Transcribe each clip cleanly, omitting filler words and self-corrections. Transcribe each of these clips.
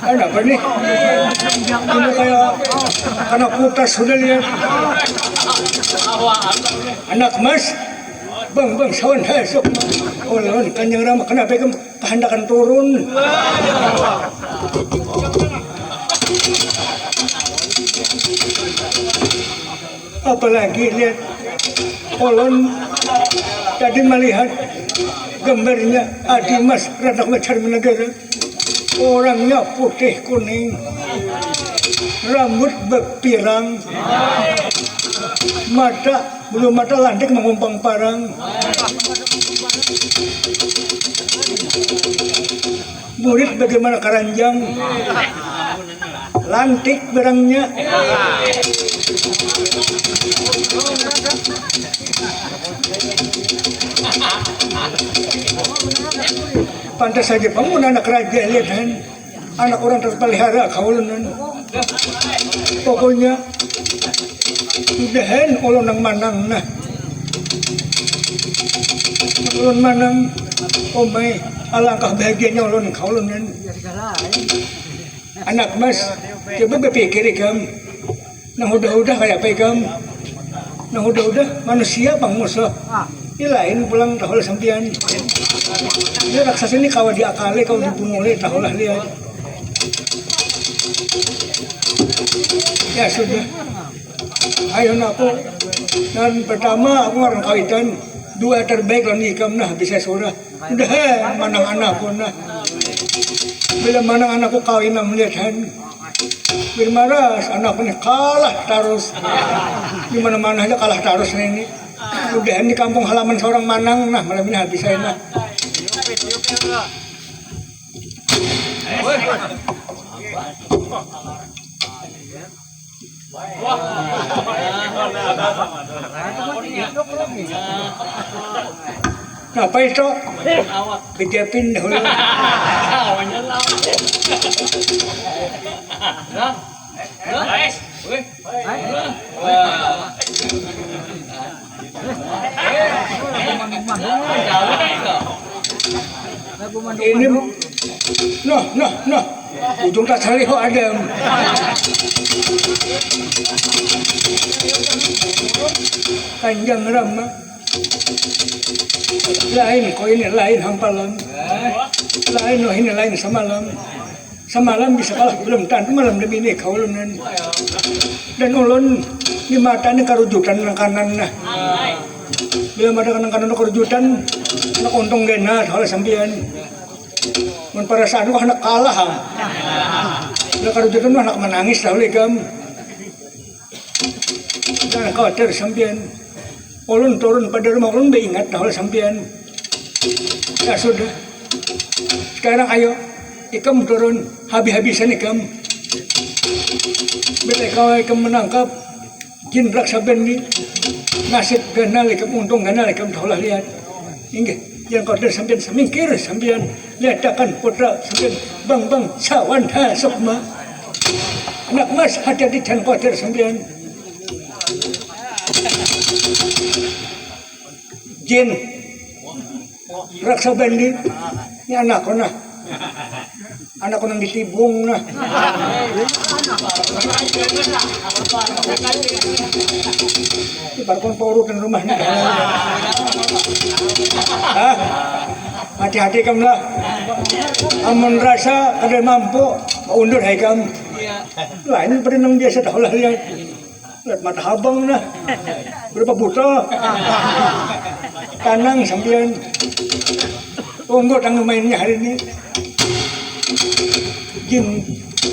Apa nih? Ini kayak anak putar sudah lihat. Anak mas, bang sawan hasuk. Oh lawan kanjeng Rama kenapa kamu kehendakan turun? Apalagi lihat kolon tadi melihat gambarnya Adimas Radak Carmanegara. Orangnya putih kuning, rambut berpirang, bulu mata lantik mengumpang parang, murid bagaimana keranjang, lantik berangnya. Pantas saja bangun anak raja lihat anak orang terpelihara kaulunan. Pokoknya udahan ulun nang manang nah. Ulun manang omai alangkah bahagianya ulun kaulunan. Anak mas coba berpikir ikam. Nah udah kayak apa ikam? Nah udah manusia bang musuh. Ini lain pulang tahul sampian. Ini raksasa ini kau diakali, kau dibunuh tahu lah lihat. Ya sudah. Ayo aku. Dan pertama aku orang kawitan. Dua terbaik lah ikam nah bisa surah. Udah manang anakku nah. Bila manang anakku kawin nah melihat Birmaras anakku nih kalah terus. Di mana-mana aja kalah terus ini. Udah di kampung halaman seorang manang nah malam ini habis saya nah. Apa itu? Kejapin dahulu. Ini nah ujung tak salih kok ada Kanjeng Rama lain kok ini lain hampalan lain ini lain semalam bisa kalah belum tentu malam demi ini kaulunan dan ulun di mata ini karujutan nang kanan nah bila ada kanan karujutan anak untung gena oleh sampian mun perasaan kok anak kalah bila karujutan anak menangis dahulu ikam dan khawatir sampian ulun turun pada rumah ulun ingat dahulu sampian ya sudah sekarang ayo ikam turun habis-habisan ikam bila ikam menangkap jin raksabendi nasib ganal ikam untung ganal ikam dahulu lihat ingat yang kau sampian semingkir sampian ledakan putra sampian bang sawan sukma anak mas hati-hati jangan khawatir sampian jin raksabendi ini anakku nang ditibung nah ibaratkan paurutan rumahnya hati-hati kamu lah amun rasa kada mampu undur hai kamu lain perinang biasa dah lah lihat mata habang nah berapa buta tanang sampian tunggu tanggung mainnya hari ini jin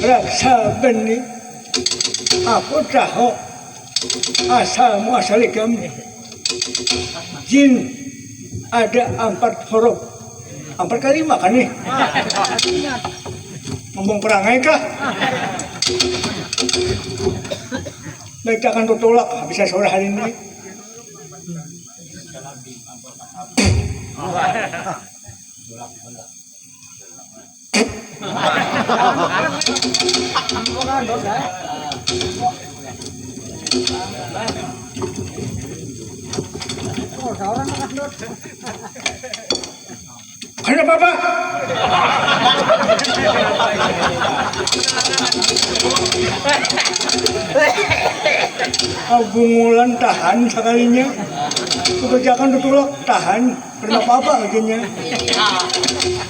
raksabendi aku tahu asal muasalikam jin ada 4 huruf 4 kali makan nih ngomong perangai kah baik akan tutulak bisa sore hari ini Kenapa, Pak? bungulan tahan sekalinya kebijakan tutulok tahan pernah apa-apa akhirnya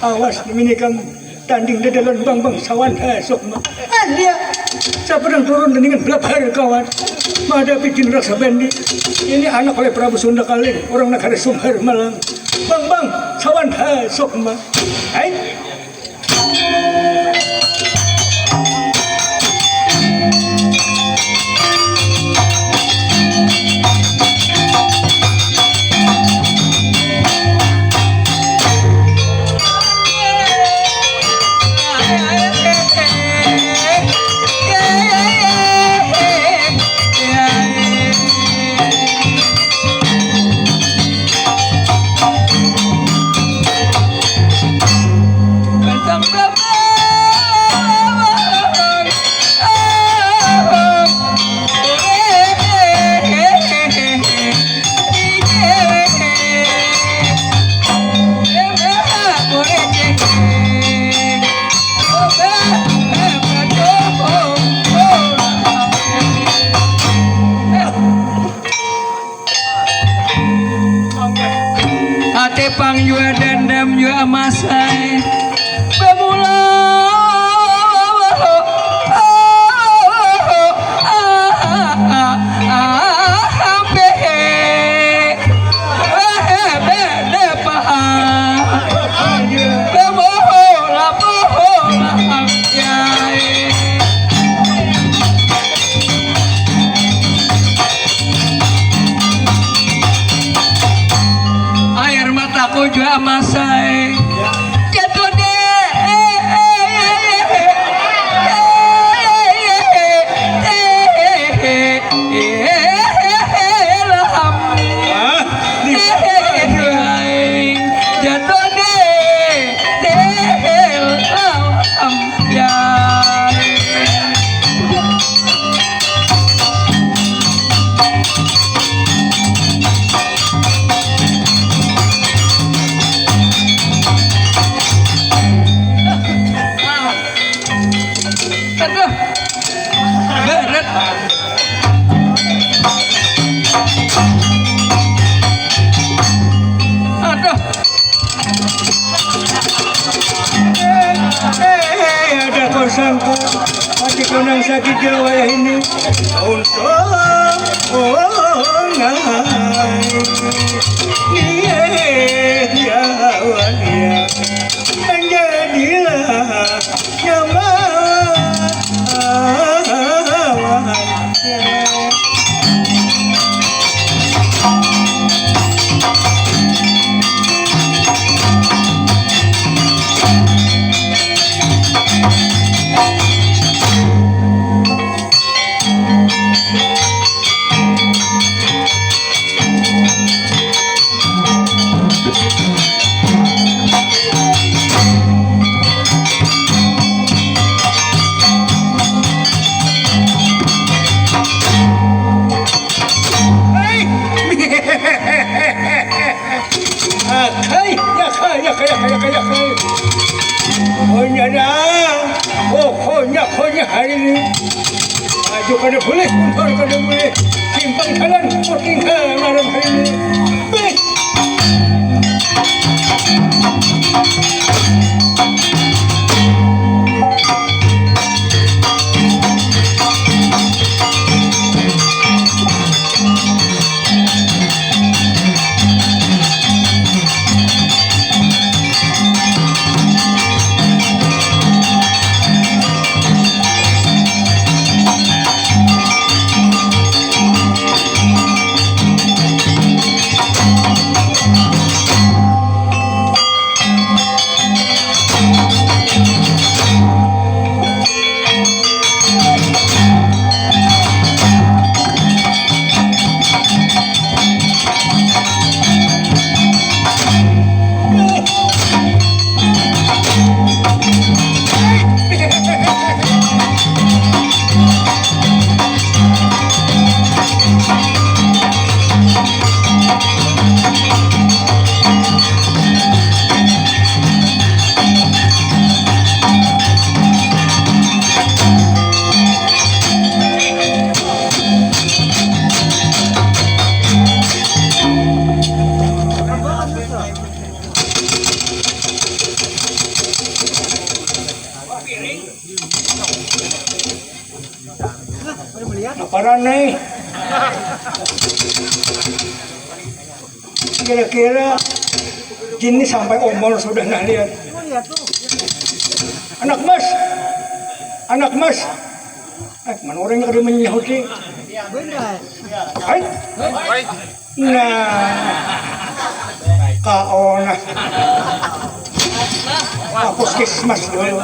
awas diminikan tanding dedalan bang sawan esok mah dia saya pernah turun dengan belak hari kawan ada bikin rasa bendi ini anak oleh Prabu Sunda Kaling orang negara Sumber Malang bang sawan esok mah hai Pang jua dendam jua masai bemula jua masai jatuh ada kosangka hati konang sakit jiwa ini untuk dia menjadilah pokoknya hari ini maju kada boleh mundur kada boleh simpang jalan tinggal malam hari ini Aparanay. Kira-kira Jin sampai omol sudah nah lihat. Anak mas. Mana orang yang ada menyahuti? Hai. Nah, kau nah. Aku puskesmas dulu.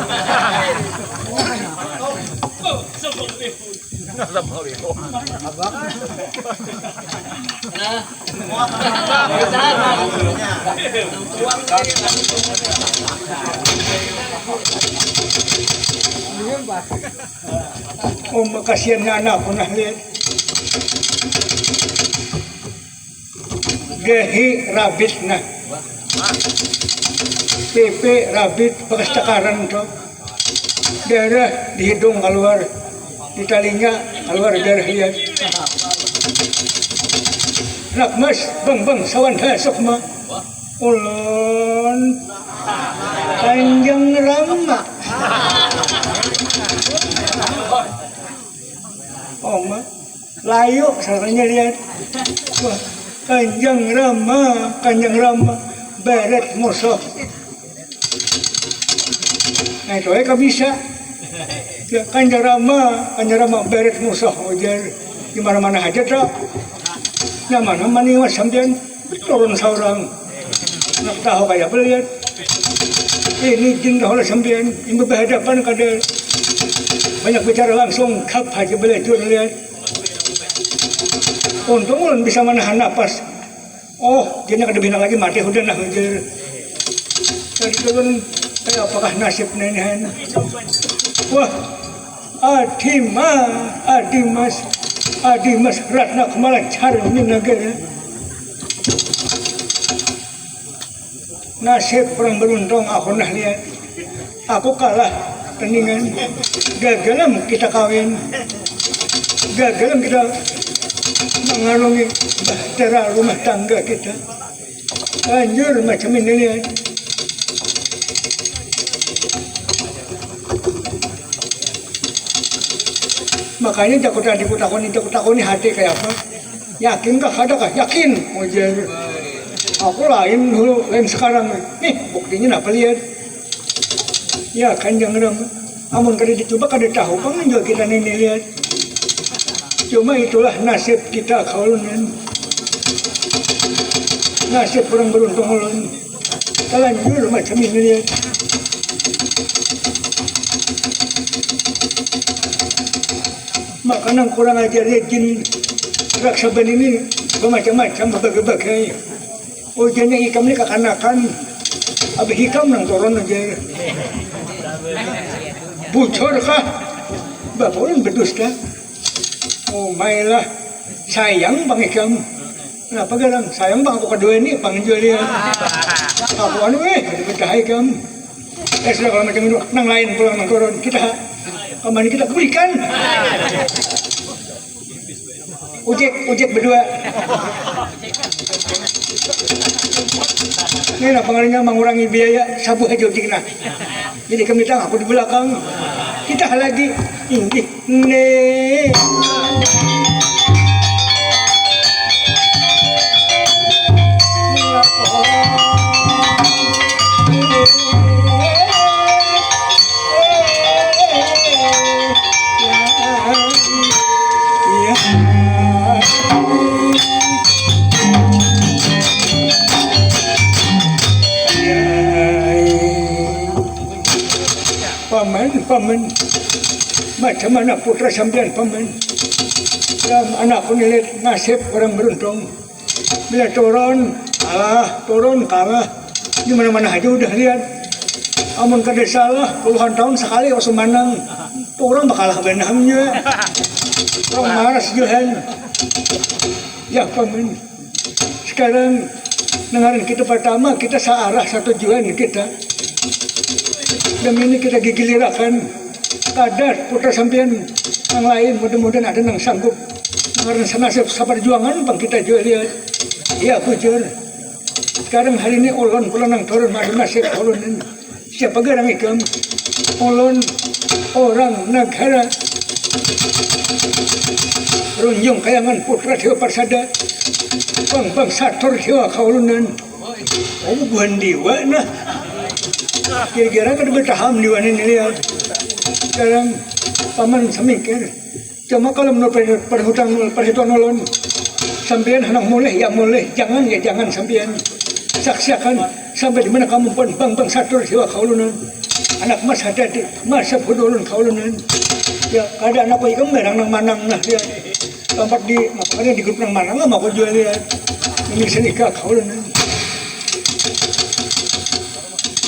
Kasihan na anak ko na lihat. Dehi rabit na. Pepe rabit bekas takaran to. Darah di hidung keluar, di talinya keluar darah lihat. Anak mas, bang, sawan hasok ma. Ulun Kanjeng Rama. Oma, layu sarangnya lihat. Wah, Kanjeng Rama, beret musuh. Nah itu kan bisa. Ya, Kanjeng Rama beret musuh ujar di mana-mana aja tak. Nah mana nih mas sampean turun seorang. Nak tahu kayak beliat. Ini jin dah oleh sampean yang berhadapan kada banyak bicara langsung kap aja beliat tu lihat. Untung ulun bisa menahan napas. Oh, jinnya kada bina lagi mati udah nah ujar. Jadi turun apakah nasib nenek? Wah, Adimas Ratna kemalan cari ini negara. Nasib orang beruntung aku nah lihat. Aku kalah tandingan. Gagalem kita kawin. Gagalem kita mengarungi bahtera rumah tangga kita. Anjur macam ini lihat. Makanya takut takoni hati kayak apa? Yakin kah? Ada kah? Yakin. Ujar. Aku lain dulu, lain sekarang. Nih buktinya apa lihat? Ya Kanjeng Rama. Amun kada dicoba kada tahu kan juga kita ini lihat. Cuma itulah nasib kita kaulunan. Nasib orang beruntung ulun. Terlanjur macam ini lihat. Makanan kurang ajar lihat jin raksaban ini bermacam-macam berbagai-bagai. Ujiannya hikam ini kekanakan. Abis hikam nang turun aja. Bocor kah? Bapak orang berdusta. Oh mainlah. Sayang bang hikam. Kenapa galang? Sayang bang aku kedua ini bang jual dia. Aku anu betah hikam. Sudah kalau macam itu nang lain pulang nang turun kita. Kemana kita berikan? Ujek berdua. Ini lah pengaruhnya mengurangi biaya sabu aja ujek nah. Jadi kami datang aku di belakang. Kita lagi ini nih. Paman, macam mana putra sampean paman? Dan anakku nilit nasib orang beruntung. Bila turun kalah. Di mana-mana aja udah lihat. Amun kada salah puluhan tahun sekali waktu manang. Turun bakalah benamnya. Orang maras juhan. Ya paman. Sekarang dengarin kita pertama kita searah satu tujuan kita. Demi ini kita gigilirakan kadar putra sampean yang lain mudah-mudahan ada yang sanggup karena senasib saperjuangan bang kita juga lihat. Iya bujur. Sekarang hari ini ulun pulang nang turun madu nasib ulun. Siapa garang ikam? Ulun orang negara runjung kayangan putra Dewa Persada bang sator Dewa kaulunan bukan dewa nah kira-kira kan bertaham dewa ini lihat sekarang paman semikir cuma kalau menurut perhitungan ulun sampean hendak mulai ya mulai jangan ya jangan sampean saksikan sampai di mana kamu pun bang sator Dewa kaulunan anak mas ada di masa budulun kaulunan ya kada anak ko ikam merang nang manang nah dia tempat di makanya di grup nang manang mah ko jual lihat ini senika kaulunan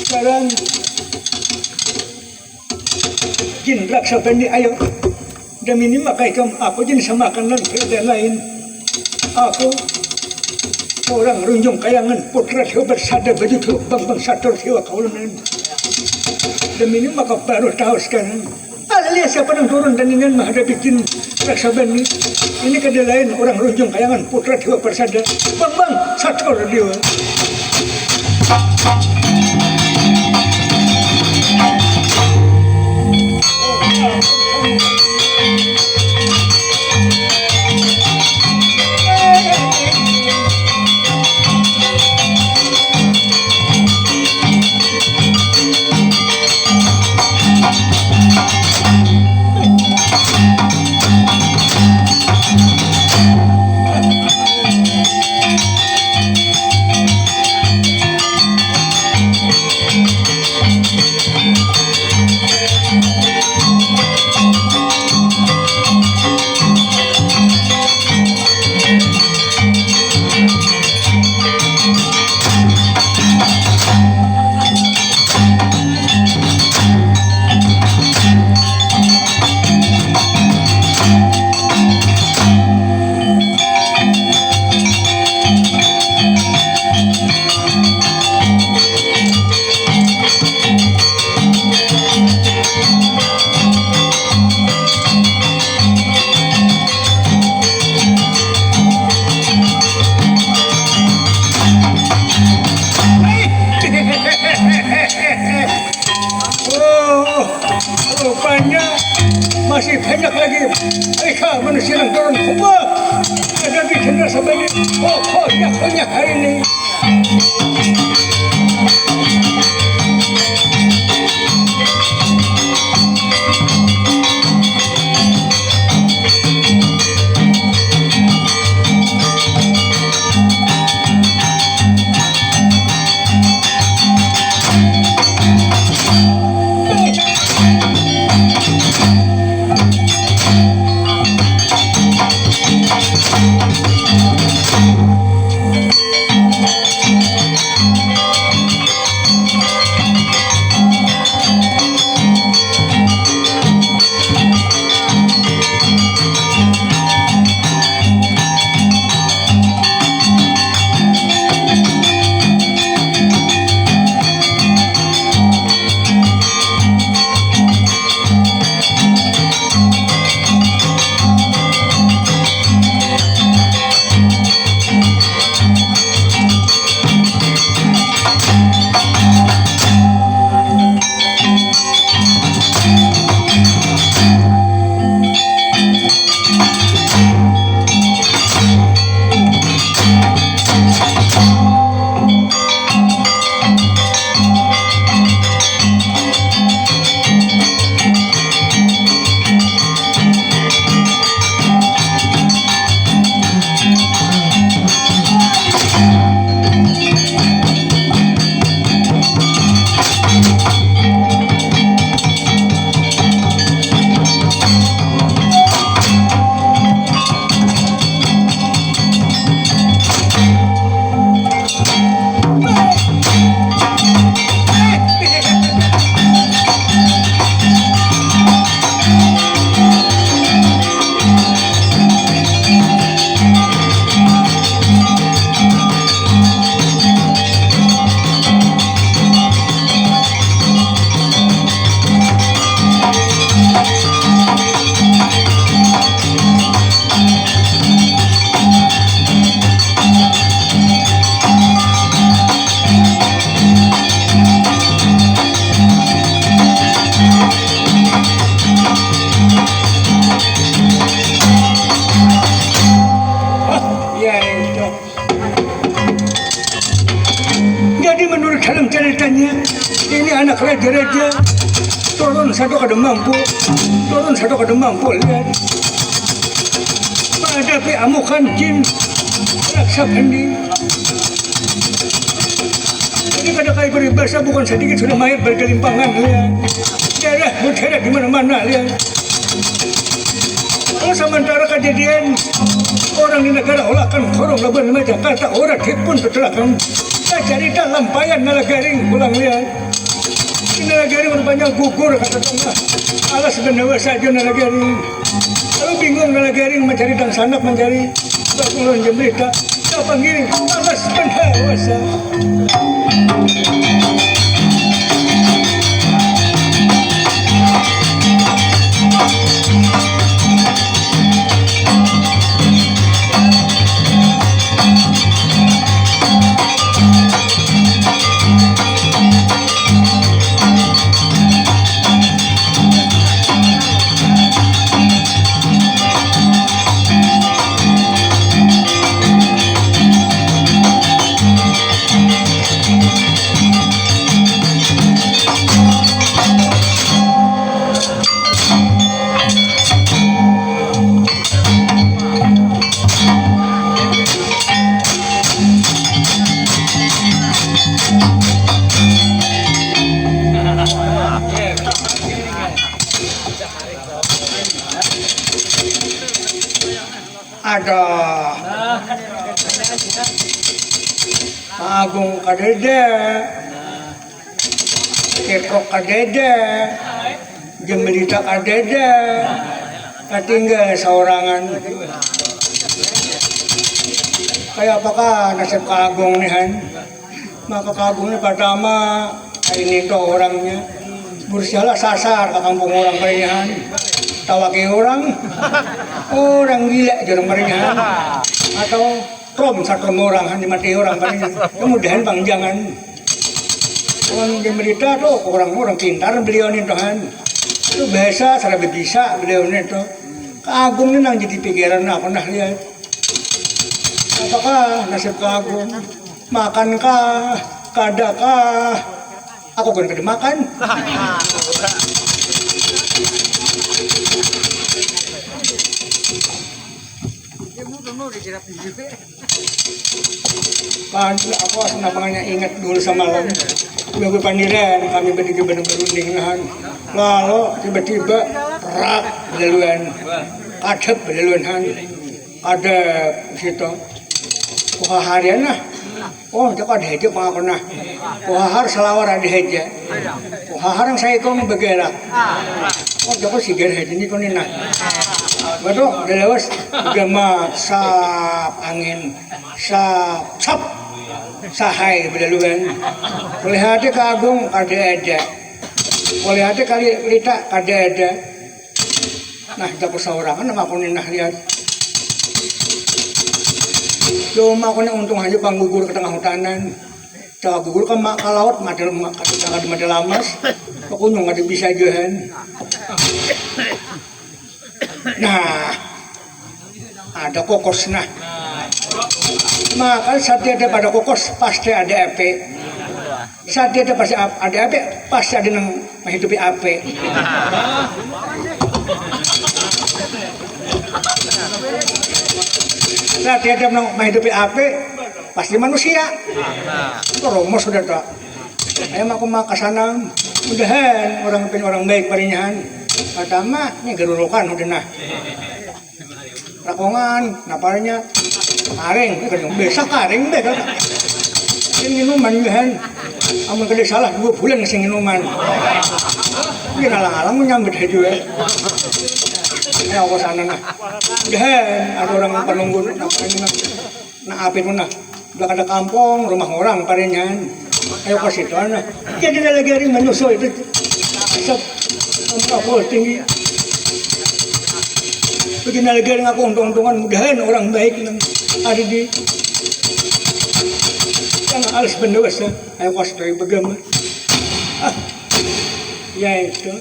sekarang jin raksa pendi ayo demi ini maka ikam aku jin samakan dan lain aku orang runjung kayangan putra Dewa Persada begitu bang sator Dewa kaulunan demi ini maka baru tahu sekarang alias siapa yang turun dan ingin menghadapi jin raksaban ini kada lain orang runjung kayangan putra Dewa Persada bang sator Dewa rupanya masih banyak lagi mereka manusia yang turun kuat ada di jenderal sampai ini pokoknya hari ini gereja turun satu kada mampu lihat menghadapi amukan jin raksa bening. Ini kada kayak peribahasa bukan sedikit sudah mayat bergelimpangan lihat darah berdarah di mana-mana lihat. Kalau sementara kejadian orang di negara olakan korong leban meja kata orang pun kecelakaan. Saya cari dalam lampayan nalagaring pulang lihat. Nalagaring rupanya gugur kata tengah. Alas benawa saja nalagaring. Kalau bingung nalagaring mencari dan sanak mencari bangunan jembrita. Saya panggil alas benawa saja. Ada Agung kadede, Ketrok kadede, Jemberita kadede, ketinggal seorangan. Kayak apakah nasib Kaagung nih Han? Maka Kaagung ini pertama ini tuh orangnya bersialah sasar ke kampung orang perinyahan. Tawaki orang gila jarang perinyahan atau satu orang hanya mati orang perinyahan. Kemudian pangjangan orang di berita tuh orang pintar beliau nih Tuhan itu biasa cara bisa beliau nih tuh Kaagung ini nang jadi pikiran aku nah lihat apakah nasib Kaagung makankah kadakah aku kan kada makan. Kan aku napangannya ingat dulu semalam gue pandiran kami berdiri berunding nahan lalu tiba-tiba rak belaluan kadep belaluan han kadep situ wah harian nah oh itu ada aja pengaku nah wah harus selawar ada aja wah harang saya kau bergerak oh joko sigar aja ini kau nina betul delewas gama sap angin sap sahai belaluan melihatnya Kaagung kada ada melihatnya kali lita kada ada nah joko seorangan nama kau nina lihat cuma aku nih untung aja panggugur ke tengah hutanan. Cakap gugur kan mak kalaut madel cakap di madel lamas. Aku nyong ada bisa jahan. Nah, ada kokos nah. Maka saat dia ada pada kokos pasti ada ape. Saat dia ada pasti ada ape pasti ada yang menghidupi ape. Saat dia ada menghidupi ape pasti manusia. Itu romos sudah tak. Ayam aku mak kesana. Mudahan orang baik parinyahan. Pertama ini gerurukan udah nah. Rakongan, napalnya karing, ini besok karing deh. Ini minuman kan. Amun kada salah 2 bulan sing minuman. Ini alang-alang menyambut aja. Ya aku sana nah. Dan ada orang penunggu nak api pun nah. Udah ada kampung, rumah orang parinyahan. Ayo ke situ nah. Jadi lagi hari menyusul itu. Aku tinggi. Begini lagi aku untung-untungan mudahan orang baik ada di yang alas bendosa. Ayo pas dari begama. Ya itu.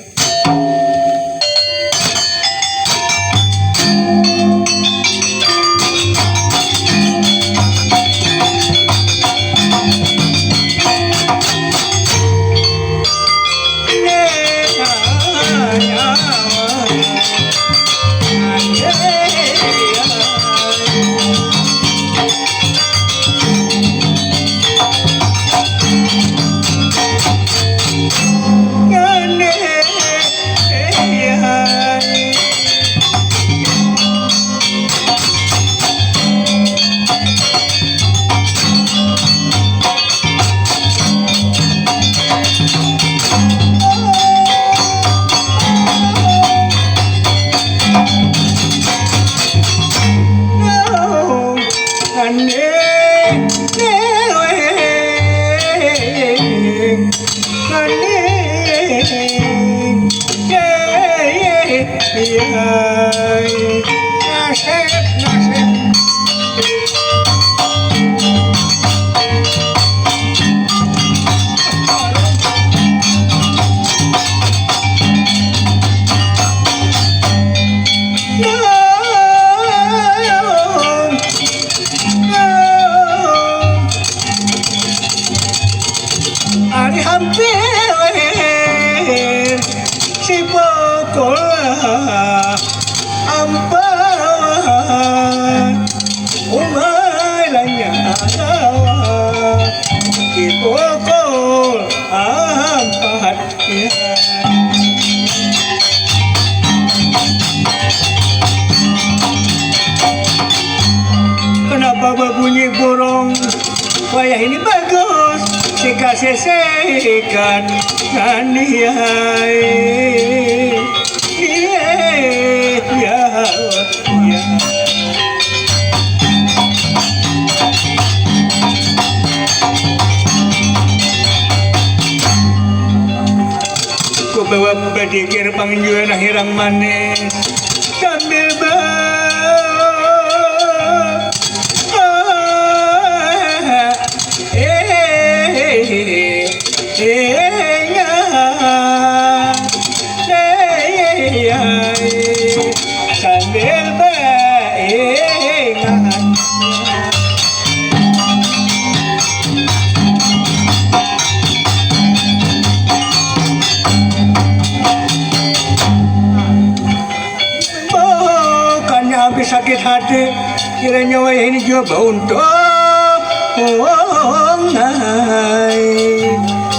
nasib Ari hampir si pokola ampan umay lanya adawa si pokol ampan ya. Kenapa berbunyi burung? Wayah ini bagus dikasih sekan ngandiai ya ya ku bawa badikir panginjuan hirang manis sambil sambil beringat bukannya habis sakit hati kiranya wayah ini juga untuk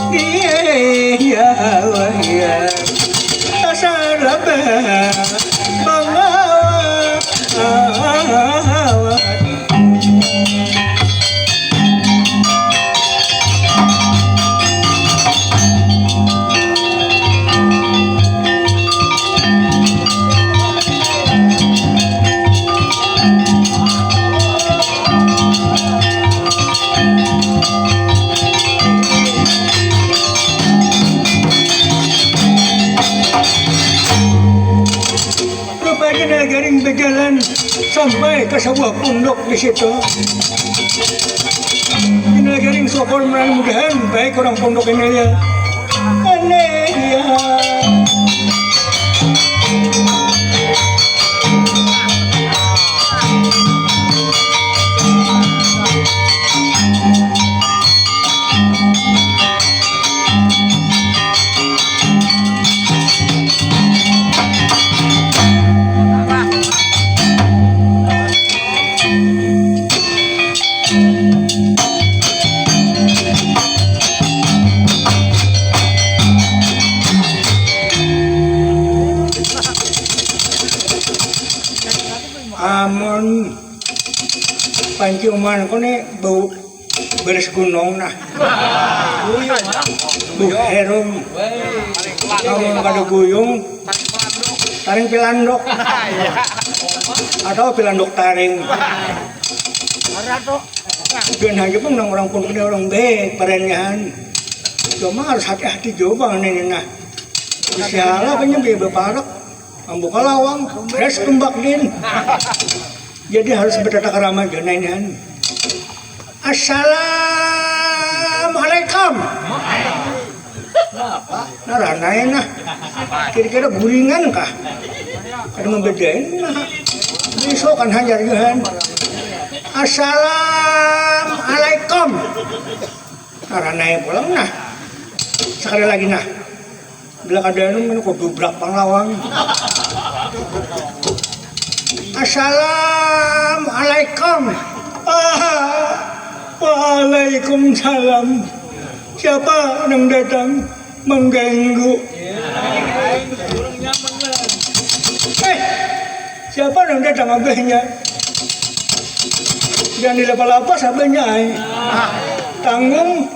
iya wayah tasarabah garing berjalan sampai ke sebuah pondok di situ. Ini garing sokor mudah-mudahan baik orang pondok ini ya. Aneh ya. Amun panciuman ko ni bau beres gunung nah bu herum amun kada guyung taring pilandok atau pilandok taring biar hanya pun orang pun ini orang baik perenyahan cuma harus hati-hati juga nih nah siala penyembi beparak membuka lawang, res tumbak din. Jadi harus bertata kerama janainan. Assalamualaikum. Naranain nah. Kira-kira guringan kah? Ada membedain nah. Besok kan hajar yuhan. Assalamualaikum. Naranain pulang nah. Sekali lagi nah. Bila kadang ini kok dubrak panglawang. Assalamualaikum. Waalaikumsalam. Siapa yang datang mengganggu? Siapa yang datang abahnya? Jangan dilapa-lapas abahnya. Tanggung.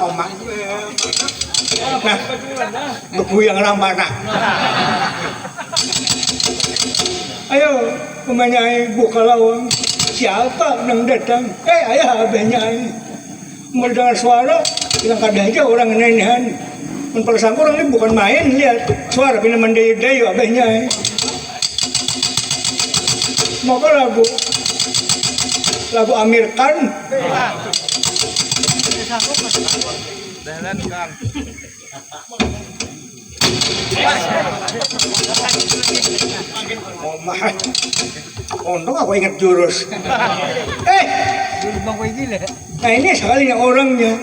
Omak. Nah, bebuyang lambat nah. Ayo, memanyai buka lawang. siapa yang datang? Ayah abahnya. Mendengar suara, bilang kada aja orang nenehan. Menpelasang orang ini bukan main, lihat suara pindah mendayu-dayu abahnya. Maka lagu Amir Khan. Oh mah, untung aku ingat jurus. Nah ini sekalinya orangnya.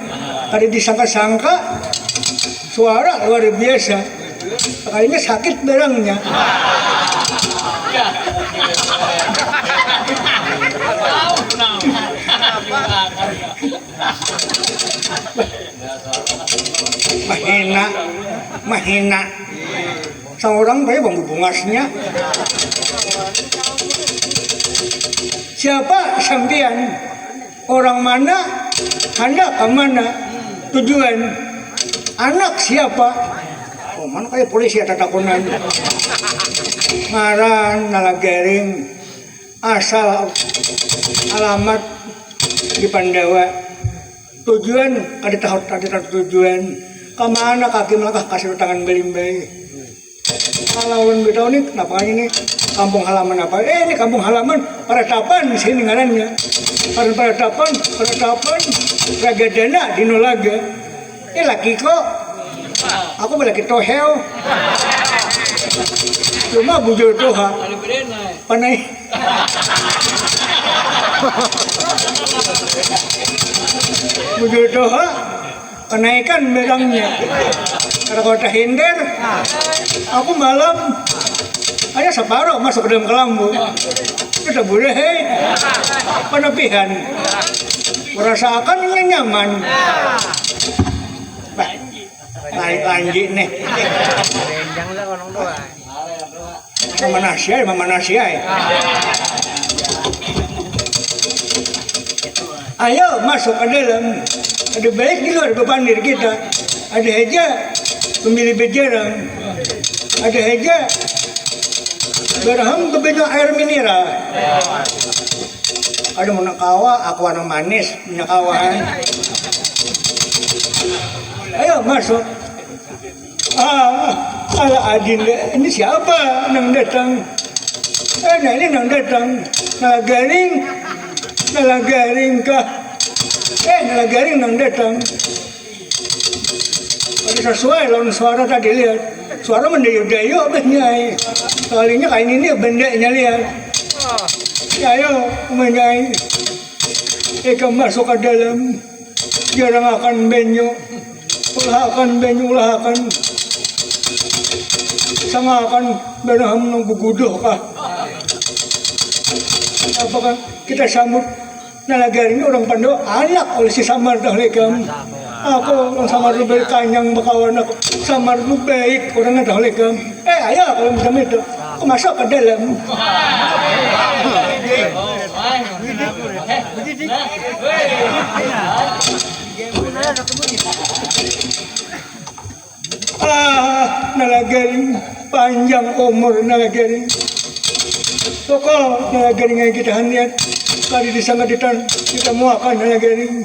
Tadi disangka-sangka suara luar biasa. Kayaknya sakit berangnya. Mahina. Seorang bayi bambu bungasnya. Siapa sampian? Orang mana? Hendak ke mana? Tujuan? Anak siapa? Oh mana kayak polisi ada takunan. Ngaran Nalagaring. Asal alamat di Pandawa. Tujuan ada tujuan. Kemana kaki melangkah kasih tangan belimbai. Kalau orang tahu nih kenapa ini kampung halaman apa? Ini kampung halaman Paratapan di sini ngarannya. Paratapan Ragadana di Nolaga. Laki kok. Aku laki tohel. Cuma bujur toha. Panai. Bujur toha. Kenaikan belangnya karena kota hinder aku malam hanya separuh masuk ke dalam kelambu kita boleh penepihan merasakan nyaman lanjut nih mama nasiai ayo masuk ke dalam. Ada baik di luar bebandir kita. Ada aja pemilih bejarang. Ada aja berham kebina air mineral. Ada munakawa, aqua manis, minakawan. Ayo masuk. Ala adin, ini siapa yang datang? Nah ini yang datang. Nalagaring kah? Nalagaring nang datang. Ada sesuai lawan suara tadi lihat. Suara mendayu-dayu abahnya. Kalinya kain ini bendanya lihat. Ayo menyai. Eka masuk ke dalam. Jarang akan benyo. Ulahakan. Sama akan berham nang gugudoh kah. Apakah kita sambut Nalagaring orang Pandawa anak oleh si Samar Dahlekam. Aku orang Samar lu baik kanyang bakawan aku. Samar lu baik orang Dahlekam. Ayo kalau macam itu aku masuk ke dalam. Nalagaring panjang umur Nalagaring. Pokok Nalagaring yang kita lihat. Tadi disangka kita muakan Nalagaring.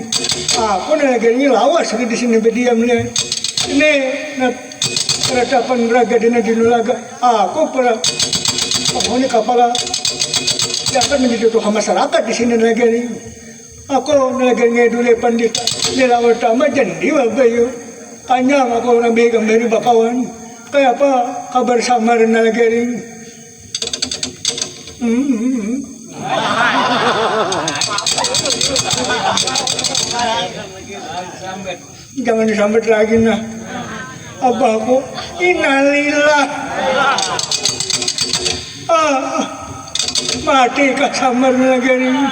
Aku Nalagaring lawas di sini berdiam lihat. Ini Paratapan Ragadana di Nolaga. Aku penghuni kapal yang akan menjadi tokoh masyarakat di sini Nalagaring. Aku Nalagaring dulu pandita nilawar tama jadi wabayu. Kanyang aku nabi kembali bakawan. Kayak apa kabar Samar Nalagaring? Jangan disambut lagi nah. Abahku innalillah. Mati ke Samar Nalagaring.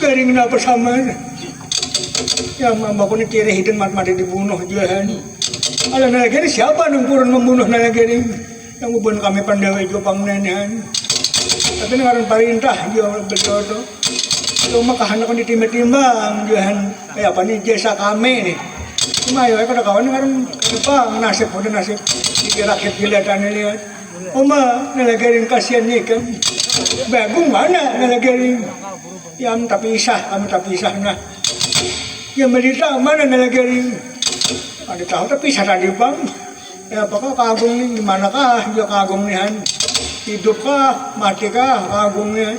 Garing kenapa Samar? Ya mamaku ini kira hidung mati dibunuh juga. Ala Nalagaring siapa yang purun membunuh Nalagaring? Yang membunuh kami Pandawa itu pangnenehan. Tapi ngaran perintah dia berdoa. Cuma kahanak di timbang jualan kayak apa nih jasa kami nih. Cuma ya kada kawan ngaran apa nasib udah nasib di rakyat gila tani lihat. Oma nalagaring kasihan ni kam. Bagong mana nalagaring. Yang kami tapi isah na. Yang melita mana nalagaring. Ada tahu tapi isah tadi bang. Ya apakah kagum ni gimana kah? Ya kagum nihan. Hidup kah, mati kah, kagumnya.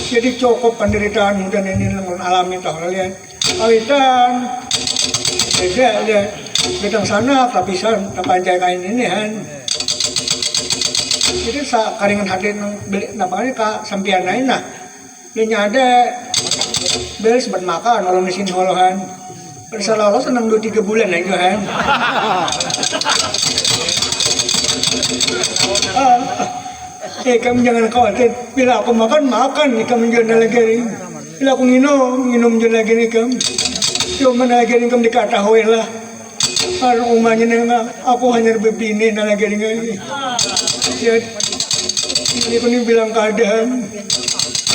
Jadi cukup penderitaan dan ini alami tahu kalian. Kawitan. Beda ya. Bidang sana tapisan tapanjay kain ini han. Jadi sa karingan hati nang beli napakanya ka sampian lain nah. Nya ada beli sebat makan orang di sini holohan. Persalalos senang 2-3 bulan aja han. Kamu jangan khawatir. Bila aku makan kamu jangan lagi. Bila aku minum jangan lagi nih kamu. Cuma lagi nih kamu dikatahui lah. Karena umahnya nengah, aku hanya berbini lagi nih. Ya, ini pun bilang keadaan.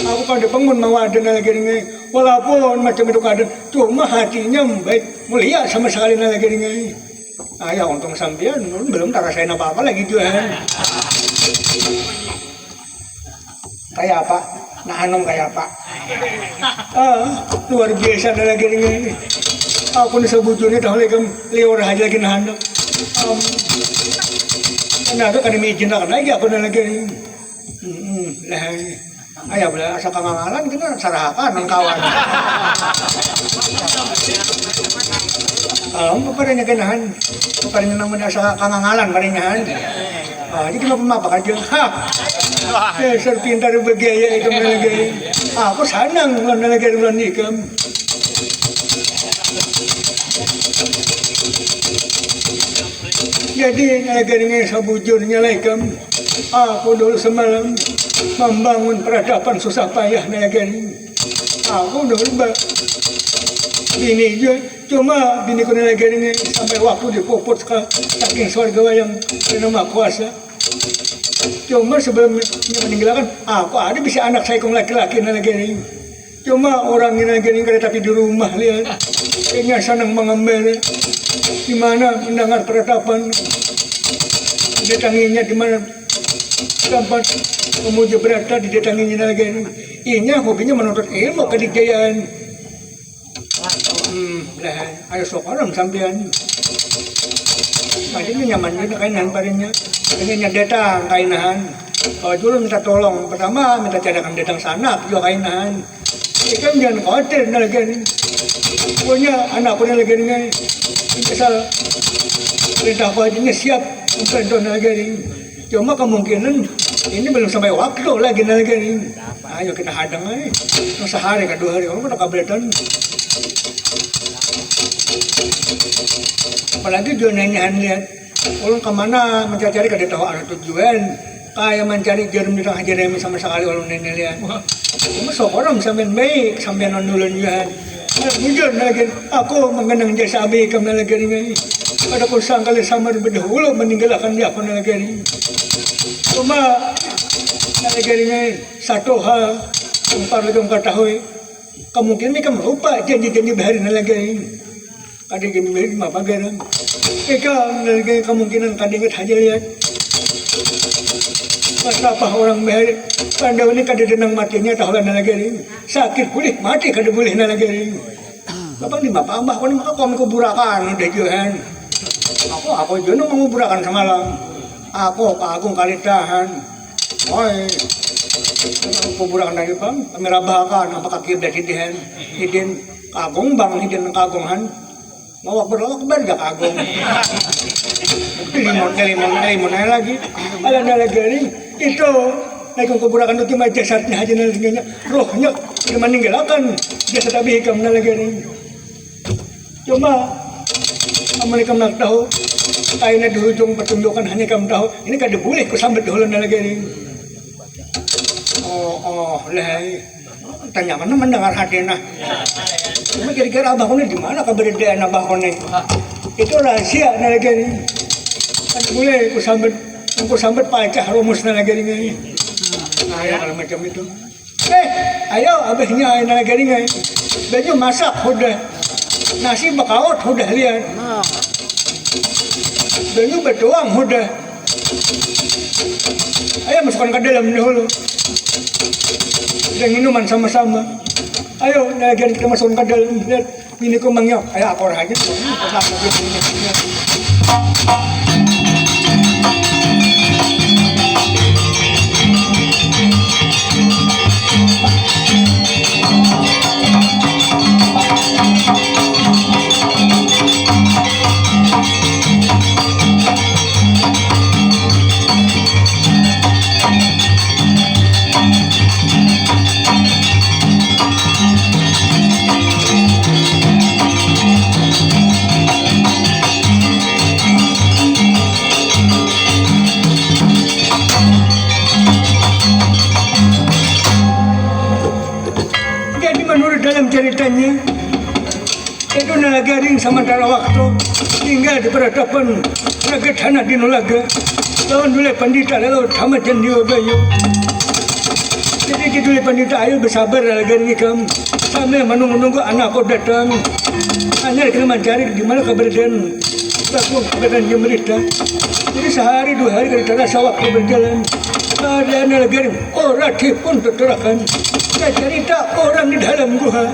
Aku pada pengun mau ada lagi nih. Walaupun macam itu keadaan, cuma hatinya baik mulia sama sekali lagi nih. Ya untung sampean belum tak rasain apa-apa lagi Tuhan. Kayak apa? Nahanong kayak apa? Luar biasa lagi nih. Aku nasa bujurnya tahu lagi liur aja lagi nahanong. Karena ada kan imagine kan lagi aku lagi. Lah. Ayah boleh asa kangangalan kena sarahakan nang kawan. Apa nya kenahan? Parenya nang asa kangangalan parenyahan. Jadi kenapa mapak aja? Dasar pintar bergaya itu lagi. Aku senang lagi bulan nikam. Jadi lagi sabujurnya laikam. Aku dulu semalam membangun peradaban susah payah lagi. Aku dulu bini je, cuma bini ku lagi ini sampai waktu dipuput ke saking surga yang Maha Kuasa. Cuma sebelum meninggalkan, aku ada bisa anak saya kong laki-laki lagi ini. Cuma orang ini lagi ini tapi di rumah lihat, kayaknya senang mengambil. Di mana mendengar peradaban, didatanginya di mana tempat memuja berada didatanginya lagi ini. Inya hobinya menuntut ilmu kedikjayaan. Ayo sokoram sampean. Tadinya nyaman juga kainan parinya. Pengennya datang kainahan. Kalau dulu minta tolong, pertama minta cadangan datang sana juga kainahan. Ikan jangan khawatir lagi. Pokoknya anak punya lagi nih. Misal perintah wajibnya siap untuk lagi. Cuma kemungkinan ini belum sampai waktu lagi. Ayo kita hadang aja. Sehari ke 2 hari orang udah kabetan. Apalagi jualannya lihat orang kemana mencari kada tahu arah tujuan kayak mencari jarum di tengah jarum sama sekali orang nenek lihat. Cuma seorang sampean baik sampean nondulan jualan. Mungkin lagi aku mengenang jasa abi kamu lagi ini. Ada kurang kali samar berdahulu meninggalkan dia aku lagi ini. Cuma lagi ini satu hal yang perlu kamu ketahui. Kemungkinan kamu lupa janji-janji bahari lagi ini. Ada yang beli apa garang? Lagi kemungkinan kadang-kadang aja lihat. Kenapa orang bahari? Pada ini kadang denang matinya tahulah lagi ini. Sakit boleh mati kadang boleh lagi ini. Bapak ni bapak ambah ko ni makakom kuburakan udah juhan. Ako yun ang manguburakan semalam. Ako kaagong kalitahan. Oy. Kuburakan lagi pang kami rabakan ang pakakibda hidihan. Hidin kagong bang hidin ng kagonghan. Mawak berlawak berga kagong. Limon na lagi. Alam na lagi rin. Ito. Naikong kuburakan ito may jasad-nya haja na lagi niya. Rohnya. Hindi maninggalakan. Jasad abihikam na lagi rin. Cuma mereka nak tahu tayo na dihujung pertunjukan hanya kamu tahu ini kada boleh ko sambat dahulu na lagi rin. Leh tanya mana mendengar hati na. Cuma kira-kira abah ko na di mana keberadaan abah ko na. Itu rahasia na lagi rin. Kada boleh ko sambat pacah rumus na lagi rin. Ayo kalau macam itu. Ayo abahnya na lagi rin. Baju masak udah. Nasi bakawat udah lihat. Baju berdoang udah. Ayo masukkan ke dalam dahulu. Dan minuman sama-sama. Ayo, lagi kita masukkan ke dalam. Lihat, bini ko mangyok. Ayo, ako aja. Dalam ceritanya itu nalagaring sementara waktu tinggal di peradaban raga tanah di Nulaga lawan dulu pandita lalu tamat dan diobayu. Jadi kita dulu pandita ayo bersabar nalagaring ikam sampai menunggu anakku datang. Hanya kita mencari di mana keberadaan takut keberadaan pemerintah. Jadi sehari dua hari kita rasa waktu berjalan. Ada nalagaring orang pun terterakan. Cerita orang di dalam gua.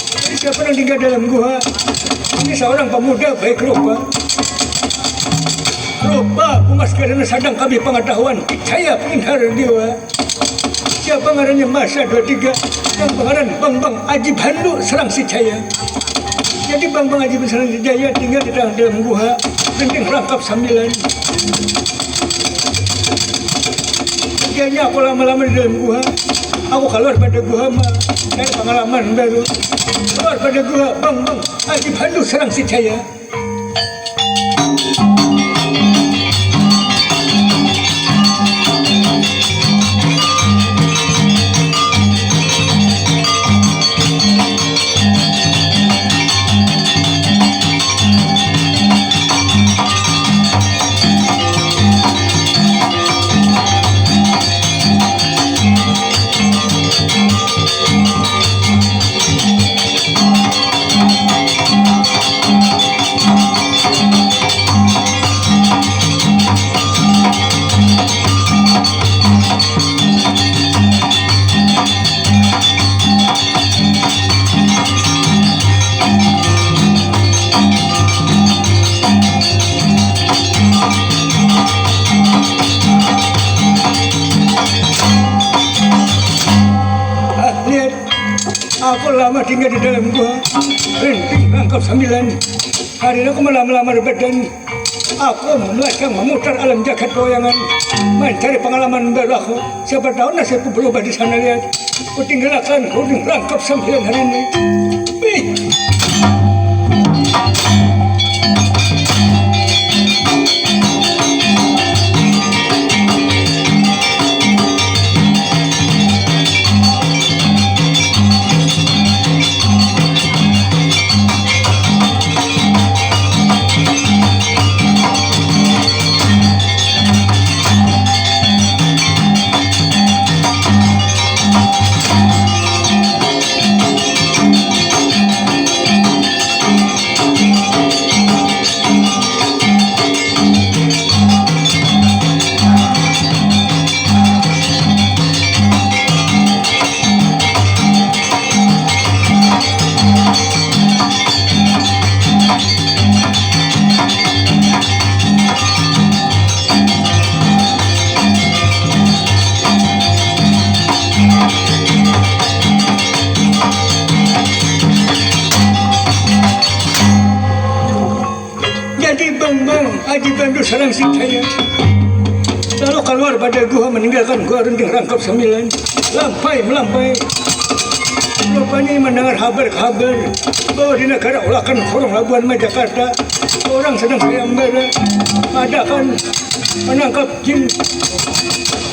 Jadi siapa yang tinggal dalam gua? Ini seorang pemuda baik rupa. Umas karena sadang kami pengetahuan. Saya penghar dia. Siapa ngarannya Masa 23 yang pengaran Bang Aji Bandu serang si Jaya. Jadi Bang Aji serang si Jaya tinggal di dalam gua. Penting rangkap sambilan. Kayaknya aku lama-lama di dalam gua. Aku keluar pada gua mah dari pengalaman baru. Keluar pada gua Bang Aji Bandu serang si Jaya. Aku lama tinggal di dalam gua, renting rangkap sambilan. Hari ini aku melamar badan. Aku memutar alam jagat goyangan, mencari pengalaman baru aku. Siapa tahu nasibku berubah di sana lihat. Aku tinggalkan renting rangkap sambilan hari ini. Aji Bandu serang si Jaya. Lalu keluar pada gua meninggalkan gua renting rangkap sambilan. Melampai. Rupanya mendengar kabar bahwa di negara Ulakan Kurung Labuan Majakarta orang sedang sayembara adakan menangkap jin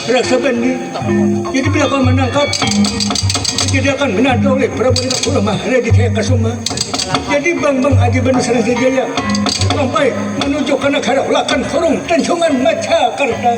raksa bandi. Jadi bila kau menangkap tidak akan menantu oleh Prabu Ningrat Maharaja Jayakasuma. Jadi Bang Aji Bandu serang si Jaya sampai menuju ke negara Ulakan Kurung Tanjungan Majakarta.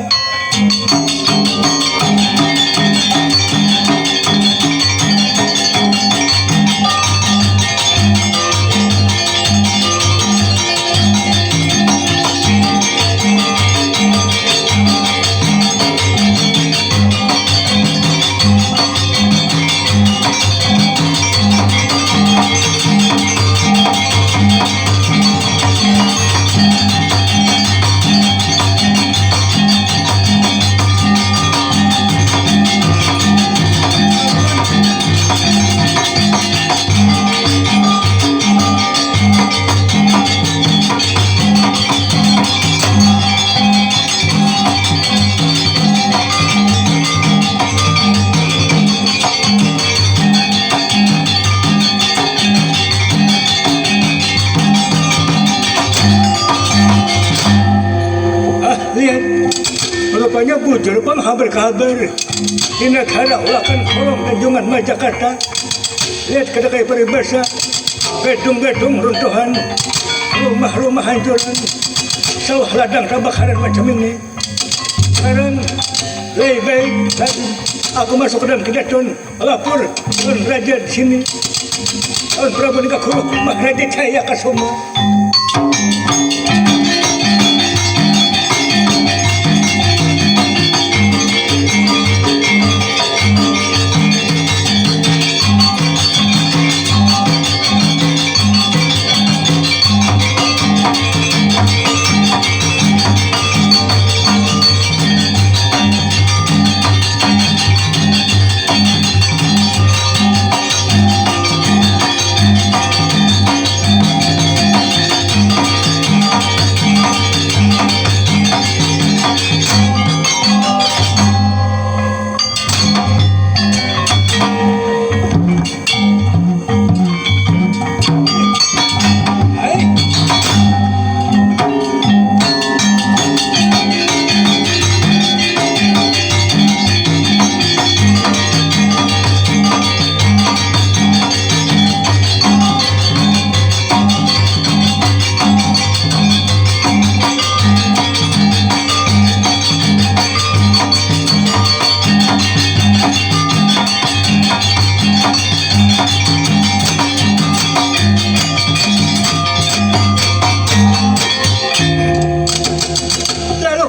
bujur penghabar-kabar di negara ulakan kolong Tanjungan Majakarta. Lihat kedekai peribahasa, gedung-gedung runtuhan, rumah-rumah hancuran, sawah ladang kebakaran macam ini. Sekarang lebih baik aku masuk ke dalam kedaton, lapor Tuan Raja di sini. Tuan Prabu Nikahulu Maharaja Jaya Kasuma.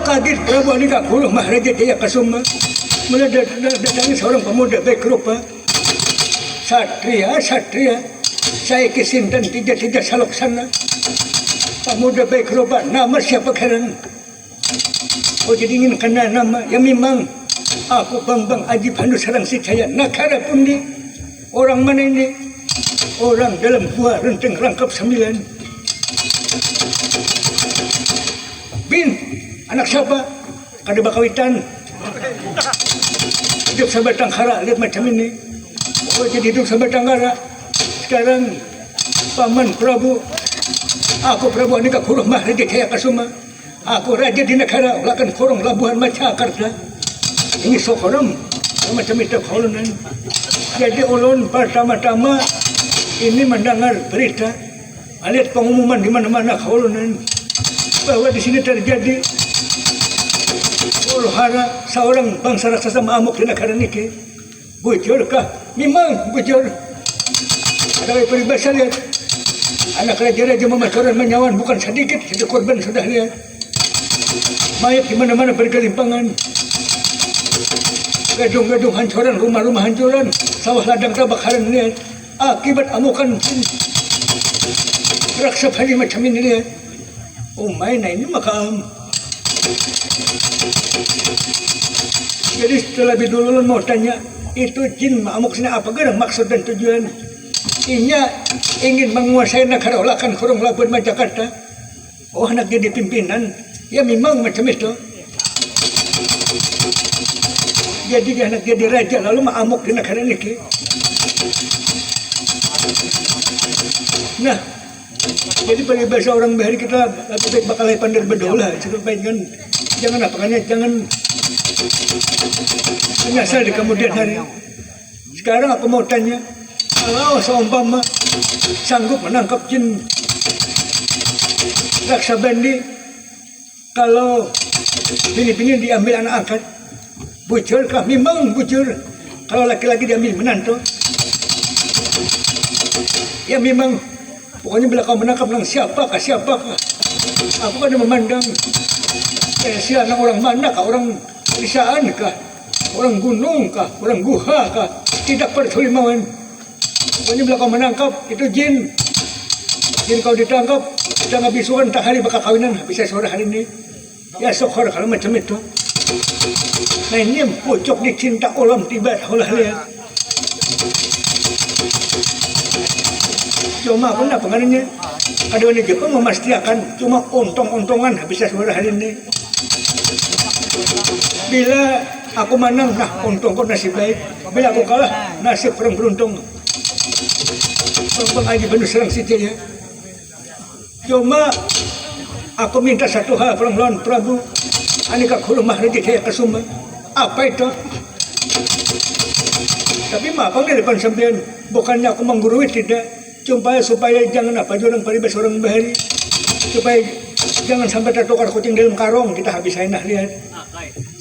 Kaget Prabu Nikahulu Maharaja Jaya Kasuma melihat datangi seorang pemuda baik rupa, satria, saya kesintan tidak saloksana, pemuda baik rupa, nama siapa keren? Oh jadi ingin kena nama, ya memang aku Bambang Aji Pandu Sarang Sicaya Nakara Pundi. Orang mana ini? Orang dalam gua Renteng Rangkap 9. Bin, anak siapa? Kada bakawitan. Hidup sabatang kara, lihat macam ini. Oh jadi hidup sabatang kara. Sekarang Paman Prabu, aku Prabu Nikahulu Maharaja Jaya Kasuma. Aku raja di negara ulakan korong Labuhan Majakarta. Ini sokorom macam itu kolonan. Jadi ulun pertama-tama ini mendengar berita, lihat pengumuman di mana-mana kolonan bahwa di sini terjadi huru-hara seorang bangsa raksasa mengamuk di negara ini. Bujur kah? Memang bujur. Ada peribahasa lihat, anak raja-raja memacoran menyawan bukan sedikit, jadi korban sudah lihat. Mayat di mana-mana bergelimpangan, gedung-gedung hancuran, rumah-rumah hancuran, sawah ladang terbakaran lihat. Akibat amukan raksasa hari macam ini lihat. Oh main ini makam. Jadi setelah lebih dulu mau tanya, itu jin mamuk sini apa gerang maksud dan tujuan? Inya ingin menguasai negara ulakan kurung Labuan Majakarta. Oh anak jadi pimpinan, ya memang macam itu. Jadi anak jadi raja lalu mamuk di negara ini. Nah, jadi peribahasa orang bahari kita lebih bakal pandai berdoa supaya jangan apa jangan menyesal di kemudian hari. Sekarang aku mau tanya, kalau seumpama sanggup menangkap jin raksa bandi, kalau bini-bini diambil anak angkat, bujur kah? Memang bujur. Kalau laki-laki diambil menantu, ya memang. Pokoknya bila kau menangkap nang siapakah, aku kan memandang siapa orang mana kah, orang risaan kah, orang gunung kah, orang guha kah, tidak peduli mauan. Pokoknya bila kau menangkap itu jin kau ditangkap, kita nggak bisuan tak hari bakal kawinan, bisa sore hari ini. Ya syukur kalau macam itu. Nah ini pucuk dicinta olam tiba olah lihat. Cuma aku nak pengaruhnya ada orang Jepang memastikan cuma untung-untungan bisa sore hari ini. Bila aku menang, nah untungku nasib baik. Bila aku kalah, nasib kurang beruntung. Bambang Aji Pandu Sarang Sicaya. Cuma aku minta satu hal Tuan Prabu. Anika kurumah lagi kayak kesuma. Apa itu? Tapi maaf di depan sampean, bukannya aku menggurui tidak, supaya jangan apa orang paribas orang bahari, supaya jangan sampai tertukar kucing dalam karung kita habis enak lihat.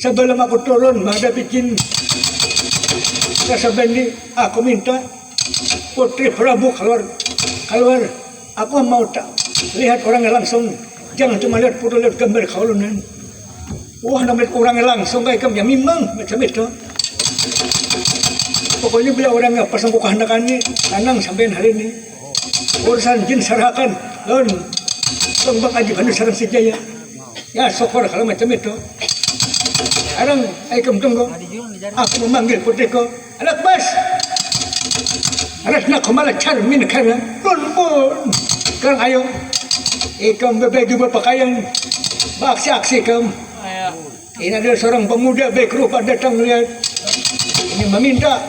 Sebelum aku turun ada bikin kasabendi, aku minta Putri Prabu keluar. Aku mau tak lihat orangnya langsung, jangan cuma lihat foto lihat gambar kaulunan. Wah, namanya orangnya langsung kayak kamu memang macam itu. Pokoknya bila orangnya pasang kehendakan ini, tenang sampai hari ini. Urusan jin serahkan, lawan Bang Haji Pandu sarang si Jaya. Ya syukur kalau macam itu. Sekarang ayo tunggu. Aku memanggil putriku, anak mas. Anak malah carmin karena pun. Sekarang ayo, ikam berbaju berpakaian, aksi-aksi kamu. Ini adalah seorang pemuda baik rupa datang lihat. Ini meminta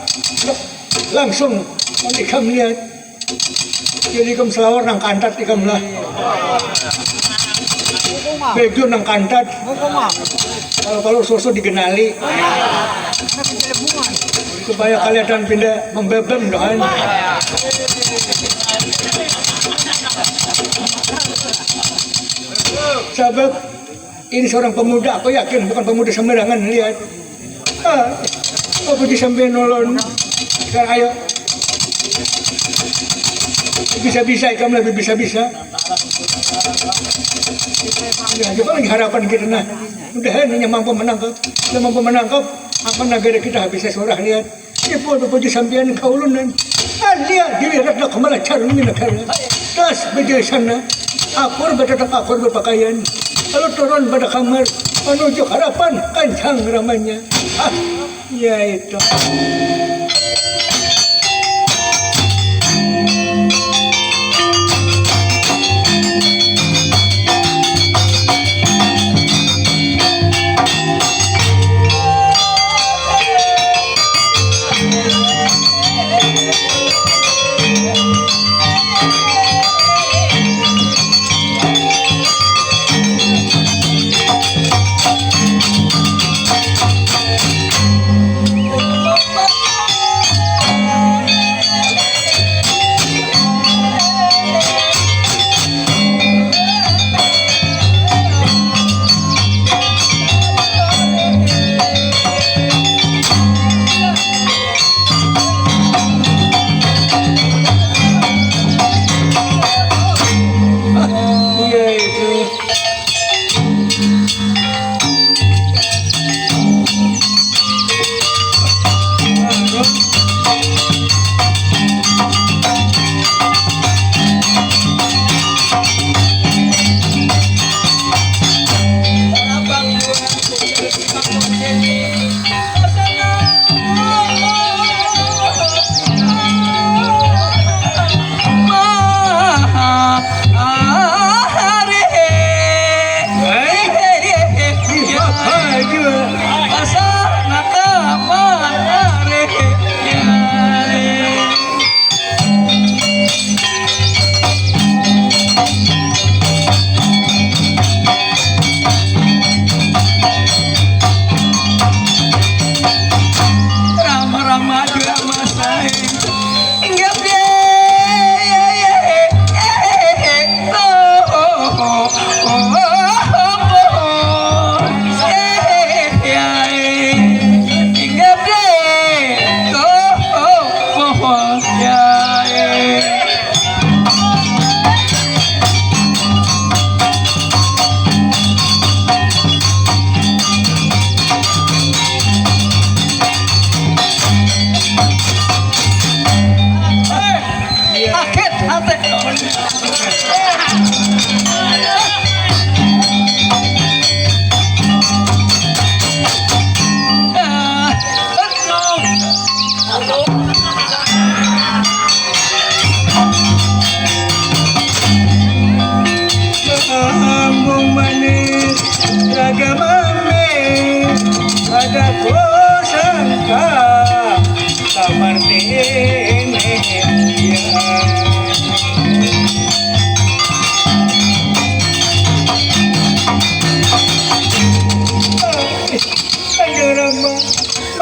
langsung ikam lihat. Jadi ikam selawar nang kantat ikam lah. Bejo nang kantat. Kalau susu dikenali. Supaya kalian pindah membebem doan. Sahabat, ini seorang pemuda, aku yakin bukan pemuda sembarangan lihat. Apa sampai nolong? Sekarang ayo. Bisa-bisa, kamu lebih bisa-bisa. Ya, coba lagi harapan kita nah. Mudahan hanya mampu menangkap. Kalau mampu menangkap, apa negara kita bisa surah lihat. Ibu puji sampian kaulunan. Lihat diri rakna kemana carun negara. Tas bejai sana. Akur berpakaian. Lalu turun pada kamar menuju harapan kancang ramanya. Ya itu.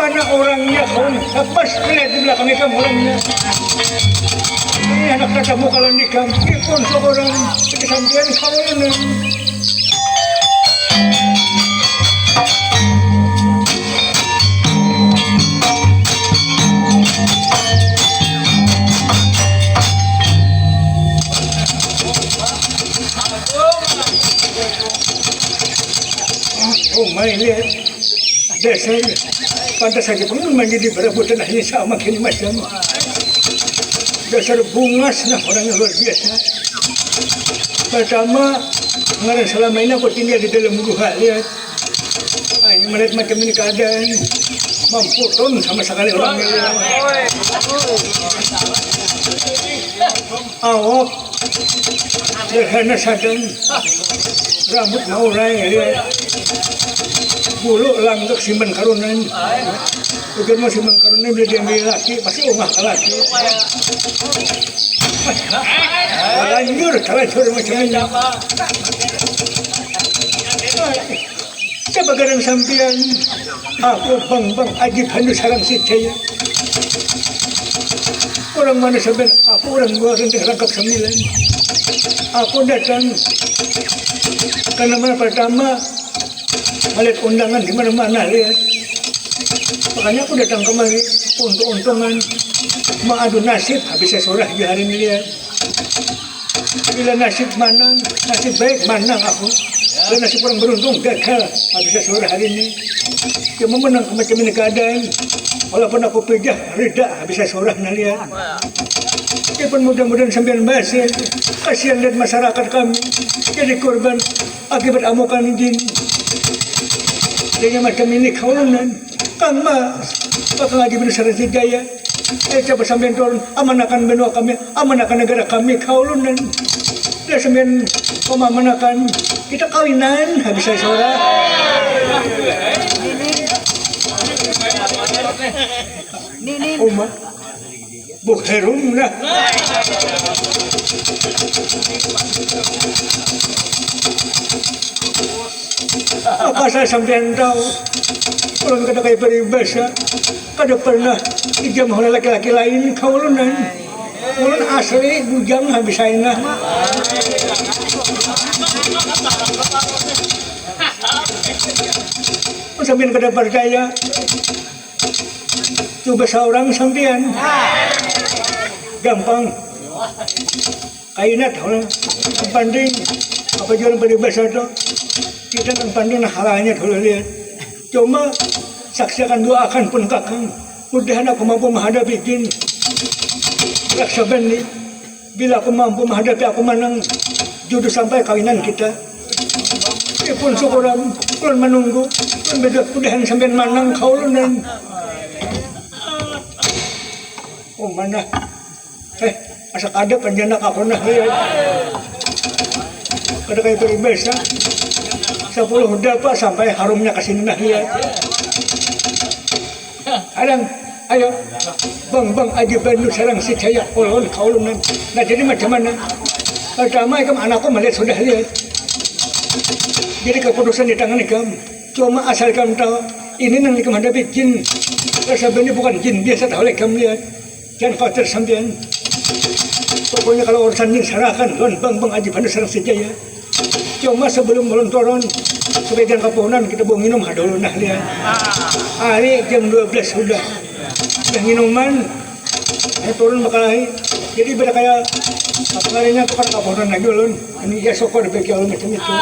mana orangnya kau pas lihat di belakang kamu orangnya ini anak katamu kalau nikah pun seorang kesampian kau ini oh my lihat dasar pantas saja pun menjadi berebutan hanya sama kini macam dasar bungas nah orang yang luar biasa. Pertama mengenai selama ini aku tinggal di dalam gua lihat ini melihat macam ini keadaan mampu ton sama sekali orangnya awak sederhana sadang rambut mau naik lihat bulu langgak simpan karunan bukan mau simpan karunan bila diambil laki pasti umah ke laki lanjur macam ini coba garang sampian aku bang Aji Pandu sarang si Jaya orang mana sebenarnya aku orang gua rendah rangkap 9 aku datang karena mana pertama melihat undangan di mana-mana lihat makanya aku datang kemari untuk untungan mengadu nasib habis saya sorah di hari ini lihat bila nasib manang nasib baik manang aku dan nasib kurang beruntung gagal habis saya sorah hari ini cuma menang macam ini keadaan walaupun aku pejah reda habis saya sorah lihat pun mudah-mudahan sambil bahasa kasihan dan masyarakat kami jadi korban akibat amukan jin dengan macam ini kaulunan kang mas bakal lagi berusaha si Jaya coba sambil turun amanakan benua kami amanakan negara kami kaulunan dan sambil pemamanakan kita kawinan habis saya suara umat bukherum nah apa saya sampai tahu orang kata kayak peribahasa kada pernah dijamah oleh laki-laki lain kaulunan ulun asli bujang habis saya sampai kada percaya coba seorang sampean gampang kainat orang panding apa jualan peribahasa itu kita kan pandang halanya dulu lihat cuma saksikan doakan pun kakang mudahan aku mampu menghadapi jin raksa bani bila aku mampu menghadapi aku menang jodoh sampai kawinan kita pun syukuran pun menunggu pun beda mudahan sampai menang kaulunan oh mana asa kada panjana aku nah lihat kada kayak peribahasa 10 dapat sampai harumnya ke sini nah lihat. Adang, ayo. Bang Aji Pandu sarang si Jaya ulun kaulunan. Nah jadi macam mana? Pertama ikam anakku melihat sudah lihat. Jadi keputusan di tangan ikam. Cuma asal kamu tahu ini nang ikam hadapi jin. Rasa ini bukan jin biasa tahu ikam lihat. Jangan khawatir sampean. Pokoknya kalau urusan jin serahkan Bang Aji Pandu sarang si Jaya. Cuma sebelum belum turun sebagian kaponan kita bawa minum dulu nah lihat hari jam 12 sudah minuman turun bakal lagi jadi beda kayak apa kalinya tukar kaponan lagi ulun ini ya sokor bagi ulun macam itu